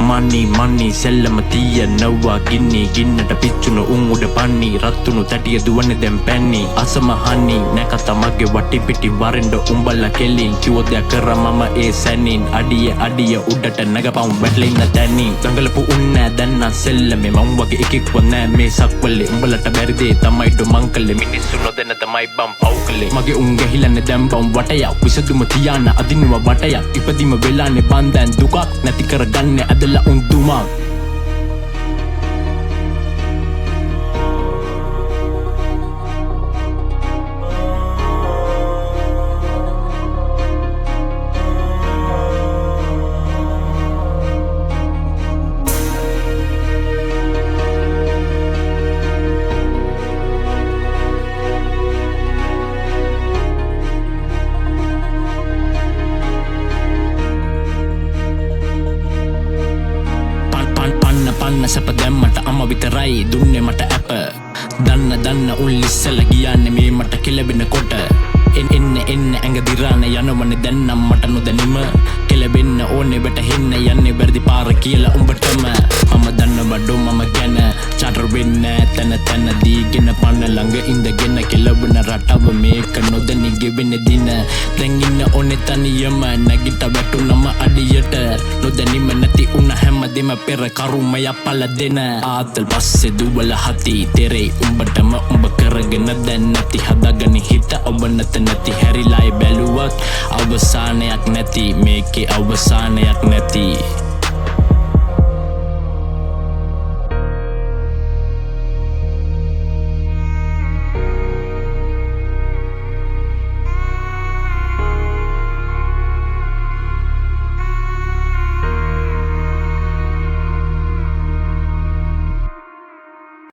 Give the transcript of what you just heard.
මනි සෙල්ලම තියනවා ගින්නි ගින්නට පිච්චුණු උන් උඩ පන්නි රත්තුණු තැටිය දුවන්නේ දැන් පැන්නි අසමහන්නි නැකත මගේ වටි පිටි වරෙන්ඩ උඹලා කෙලින් කිව්වොදයක් කර මම ඒ සැනින් අඩිය උඩට නැගපවුම් වැටලෙන්න තැනි දඟලපු උන්නෑ දැන් නම් සෙල්ලමේ මං වගේ එකෙක්ව නෑ මේ සක්වලේ උඹලට බැරි දේ තමයි ඩොමං කළේ මිනිස්සු නොදැන තමයි බම් පව් කළේ මගේ උන් ගැහිලන්නේ දැන් බම් වටයක් විසදුම තියාන අදිනවා වටයක් ඉපදීම වෙලානේ බන්දන් දුකක් නැති කරගන්නේ ඇදලා උන් දුමක් පන්න සැප දැම්මට අම විතරයි දුන්නේ මට ඇප දන්න උල්ලිස්සල ගියාන්නේ මේ මට කෙලබෙන කොට එන්න ඇඟ දිරාන යනවනේ දැන්නම් මට නොදැනීම කෙලබෙන්න ඕනේ වැටහෙන්න යන්නේ බැරිදි පාර කියලා උඹටම මම දන්නවා ඩෝ මම ගැන චාටර් වෙන්න තැන දීගෙන පන්න ළඟ ඉඳගෙන කෙලබෙන රටව මේක නොදැනි ගෙවෙන දින දැන් ඉන්න ඕනේ තනියම නැගිට වැටුනම අඩියට නොදැනීම නැති උන හැමදේම පෙර කරුමය පල දෙන ආතල් පස්සේ දුවල හති තෙරේ උඹටම උඹ කරගෙන දැන් නැති හදාගෙන හිත ඔබ නැති හැරිලායි බැලුවත් අවසානයක් නැති මේකේ අවසානයක් නැති